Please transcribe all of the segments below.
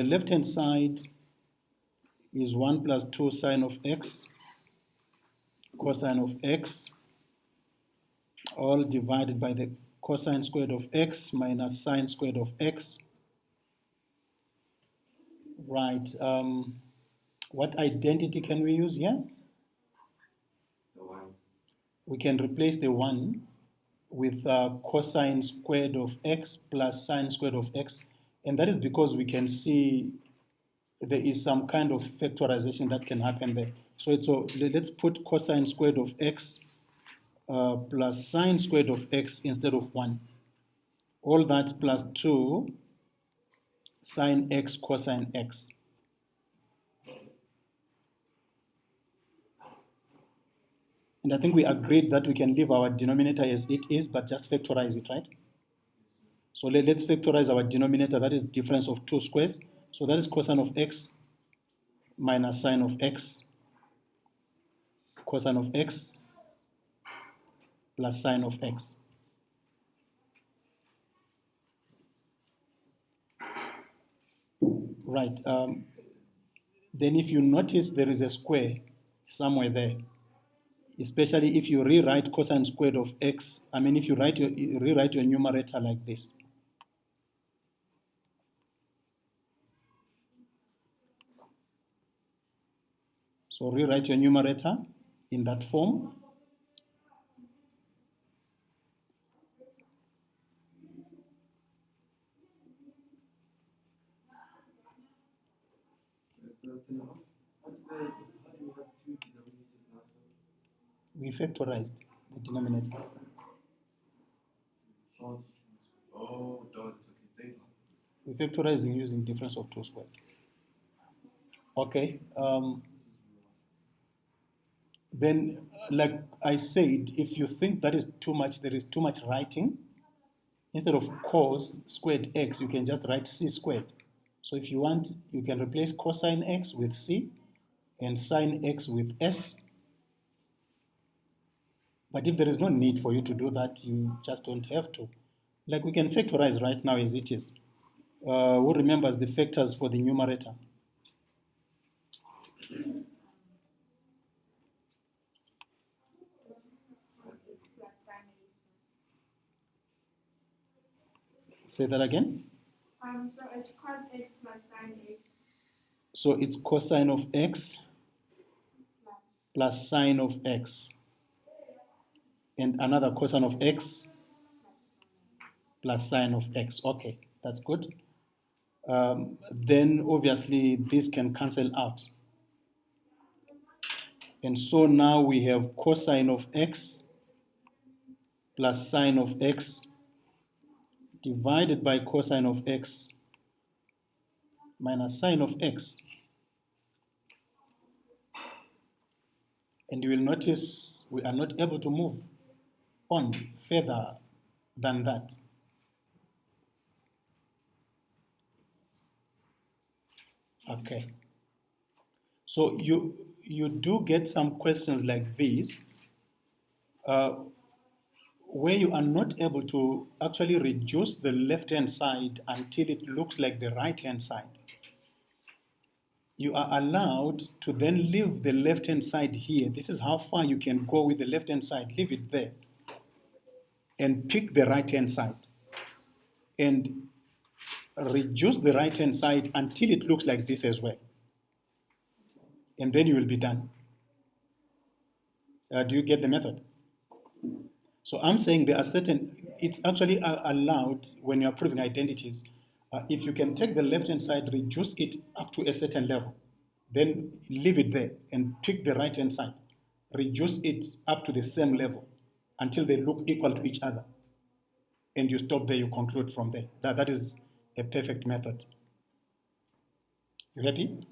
The left-hand side is 1 plus 2 sine of x, cosine of x, all divided by the cosine squared of x minus sine squared of x. Right. What identity can we use here? The 1. We can replace the 1 with cosine squared of x plus sine squared of x. And that is because we can see there is some kind of factorization that can happen there. So let's put cosine squared of x plus sine squared of x instead of 1. All that plus 2 sine x cosine x. And I think we agreed that we can leave our denominator as it is, but just factorize it, right? So let's factorize our denominator. That is difference of 2 squares. So that is cosine of x minus sine of x, cosine of x plus sine of x. Right. Then if you notice there is a square somewhere there, especially if you rewrite cosine squared of x, if you rewrite your numerator like this. So rewrite your numerator in that form. We factorized the denominator. Oh, dots. Okay, We factorizing using difference of 2 squares. Okay. Then, like I said, if you think that is too much, there is too much writing, instead of cos squared x, you can just write c squared. So if you want, you can replace cosine x with c and sine x with s. But if there is no need for you to do that, you just don't have to. Like we can factorize right now as it is. Who remembers the factors for the numerator? Say that again. So it's cos x plus sine x. So it's cosine of x plus sine of x. And another cosine of x plus sine of x. Okay, that's good. Then obviously this can cancel out. And so now we have cosine of x plus sine of x divided by cosine of x minus sine of x. And you will notice we are not able to move on further than that. Okay. So you do get some questions like this where you are not able to actually reduce the left-hand side until it looks like the right-hand side. You are allowed to then leave the left-hand side here. This is how far you can go with the left-hand side. Leave it there. And pick the right-hand side. And reduce the right-hand side until it looks like this as well. And then you will be done. Do you get the method? So I'm saying there are certain, it's actually allowed when you're proving identities. If you can take the left-hand side, reduce it up to a certain level, then leave it there and pick the right-hand side. Reduce it up to the same level until they look equal to each other. And you stop there, you conclude from there. That is a perfect method. You happy?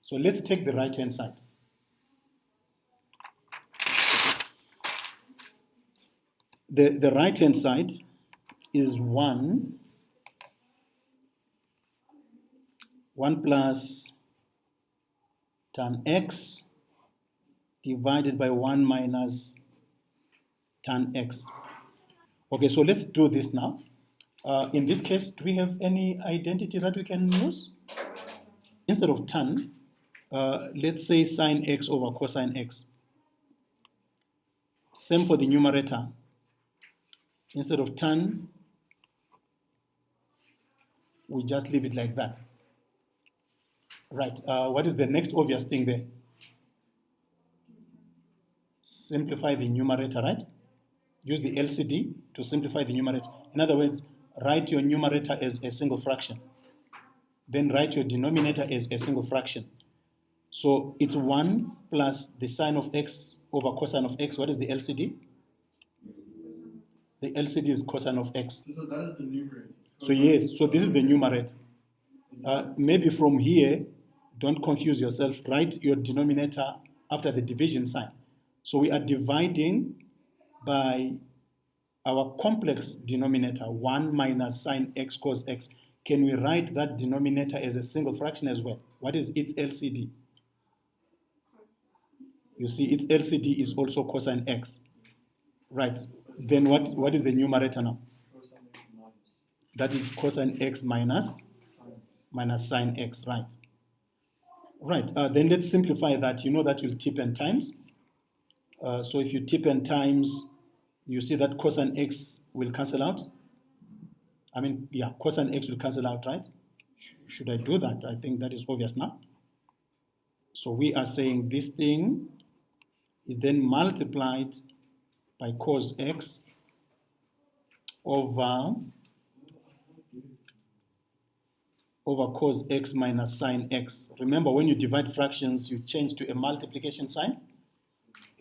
So let's take the right-hand side. The right-hand side is 1 plus tan x divided by 1 minus tan x. Okay, so let's do this now. In this case, do we have any identity that we can use? Instead of tan, let's say sine x over cosine x. Same for the numerator. Instead of tan, we just leave it like that. Right, what is the next obvious thing there? Simplify the numerator, right? Use the LCD to simplify the numerator. In other words, write your numerator as a single fraction. Then write your denominator as a single fraction. So it's 1 plus the sine of x over cosine of x. What is the LCD? The LCD is cosine of x. So that is the numerator. So yes, so this is the numerator. Maybe from here, don't confuse yourself. Write your denominator after the division sign. So we are dividing by our complex denominator, 1 minus sine x cos x. Can we write that denominator as a single fraction as well? What is its LCD? You see, its LCD is also cosine x. Right. Then what is the numerator now? That is cosine x minus sine x, right? Right, then let's simplify that. You know that will tip n times. So if you tip n times, you see that cosine x will cancel out. Cosine x will cancel out, right? Should I do that? I think that is obvious now. So we are saying this thing is then multiplied by cos x over cos x minus sine x. Remember, when you divide fractions, you change to a multiplication sign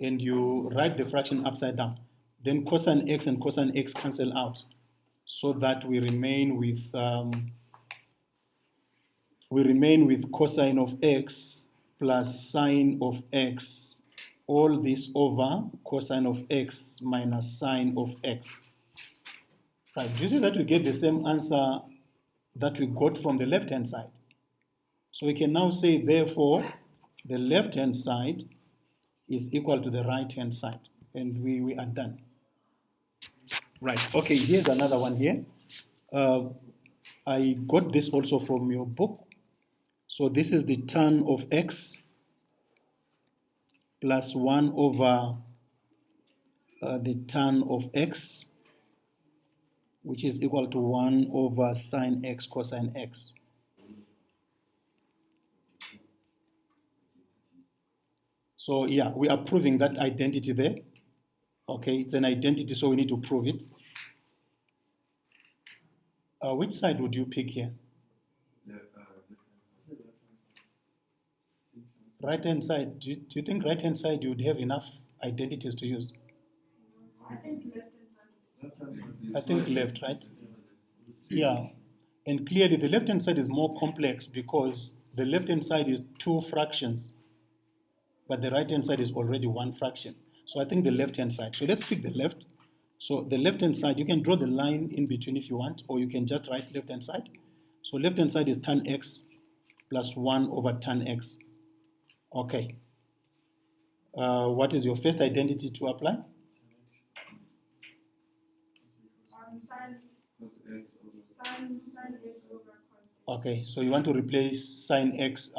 and you write the fraction upside down. Then cosine x and cosine x cancel out so that we remain with cosine of x plus sine of x, all this over cosine of x minus sine of x. Right, do you see that we get the same answer that we got from the left-hand side? So we can now say, therefore, the left-hand side is equal to the right-hand side. And we are done. Right, okay, here's another one here. I got this also from your book. So this is the tan of x plus 1 over the tan of x, which is equal to 1 over sine x cosine x. So yeah, we are proving that identity there. Okay, it's an identity, so we need to prove it. Which side would you pick here? Right-hand side. Do you think right-hand side you would have enough identities to use? I think left-hand side. I think left, right? Yeah. And clearly the left-hand side is more complex because the left-hand side is 2 fractions, but the right-hand side is already 1 fraction. So I think the left-hand side. So let's pick the left. So the left-hand side, you can draw the line in between if you want, or you can just write left-hand side. So left-hand side is tan x plus 1 over tan x. Okay. What is your first identity to apply? Sine x over cos. Okay, so you want to replace tan x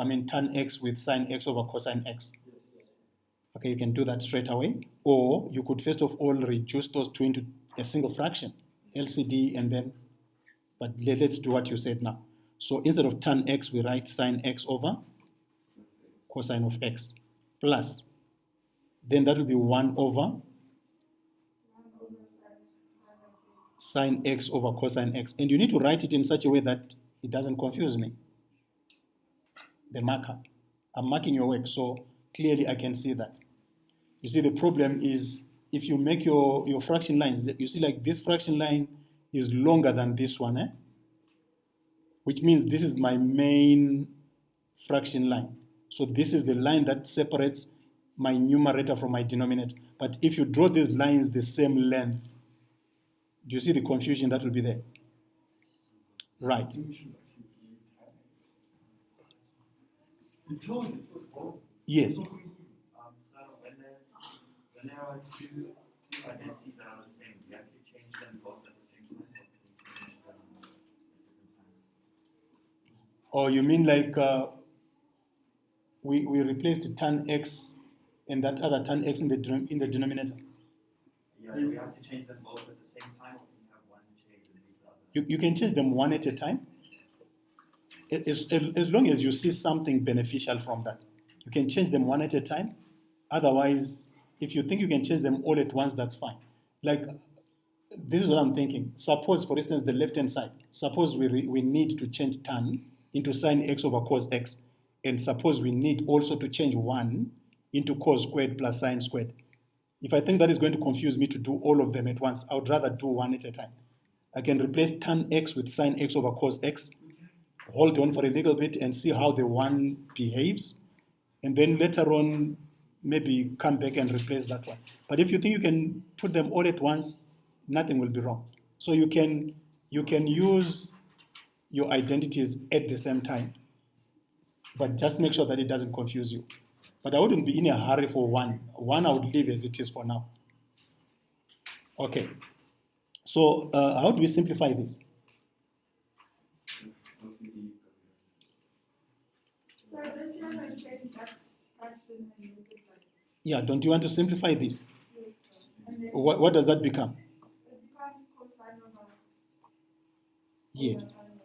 with sine x over cosine x. Okay, you can do that straight away. Or you could first of all reduce those two into a single fraction, LCD, and then, but let's do what you said now. So instead of tan x, we write sine x over cosine of x plus, then that will be 1 over sine x over cosine x. And you need to write it in such a way that it doesn't confuse me. The marker. I'm marking your work, so clearly I can see that. You see, the problem is if you make your fraction lines, you see like this fraction line is longer than this one, which means this is my main fraction line. So this is the line that separates my numerator from my denominator. But if you draw these lines the same length, do you see the confusion that will be there? Right. Yes. So whenever two identities are the same, you have to change them both at the same time. Or you mean like we replaced tan x and that other tan x in the denominator? Yeah, we have to change them both at the same time, or we have one change and leave the other. You can change them one at a time. As long as you see something beneficial from that. You can change them one at a time. Otherwise, if you think you can change them all at once, that's fine. Like, this is what I'm thinking. Suppose, for instance, the left-hand side. Suppose we need to change tan into sine x over cos x. And suppose we need also to change 1 into cos squared plus sine squared. If I think that is going to confuse me to do all of them at once, I would rather do one at a time. I can replace tan x with sine x over cos x, hold on for a little bit and see how the one behaves, and then later on maybe come back and replace that one. But if you think you can put them all at once, nothing will be wrong. So you can use your identities at the same time, but just make sure that it doesn't confuse you. But I wouldn't be in a hurry for one. One I would leave as it is for now. Okay. So how do we simplify this? So don't you want to change that fraction and make it like Yeah, don't you want to simplify this? this? And then What does that become? it becomes cosine over Yes. sine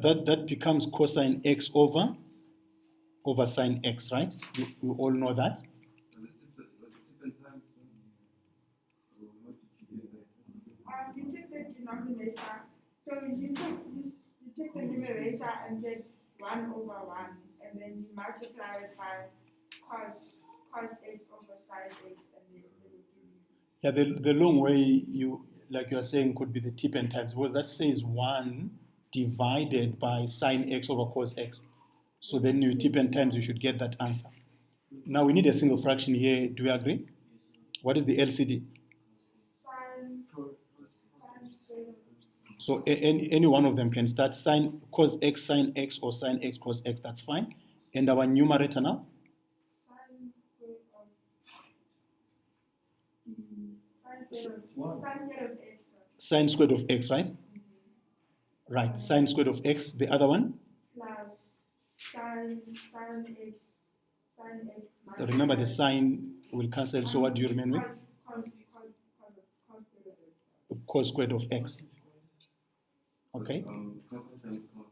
x. That becomes cosine x over sine x, right? You all know that. different times. What did you do there? You take the denominator, so you take the numerator and get 1 over 1, and then you multiply it by cos x over sine x, and then it will give you. Yeah, the long way you are saying could be the tip and times, because that says 1 divided by sine x over cos x. So then you tip and times, you should get that answer. Now we need a single fraction here. Do you agree? What is the LCD? Sine square. So any one of them can start sine cos x sine x or sine x cos x. That's fine. And our numerator now? Sine squared of x, right? Right. Sine squared of x. The other one? Plus sine x minus Remember the sine will cancel. So what do you remain with? Cos squared of x. Okay. Cos times cos.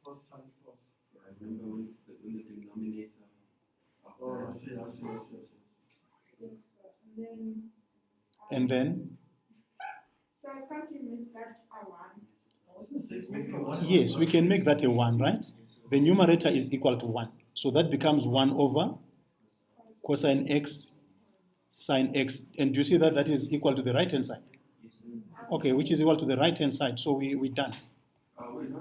Cos times cos. Yeah, I remember when the denominator. Oh, I see. And then? So can't you make that a 1? Yes, we can make that a 1, right? The numerator is equal to 1. So that becomes 1 over cosine x sine x. And do you see that that is equal to the right-hand side? Okay, which is equal to the right-hand side. So we're done. Wait,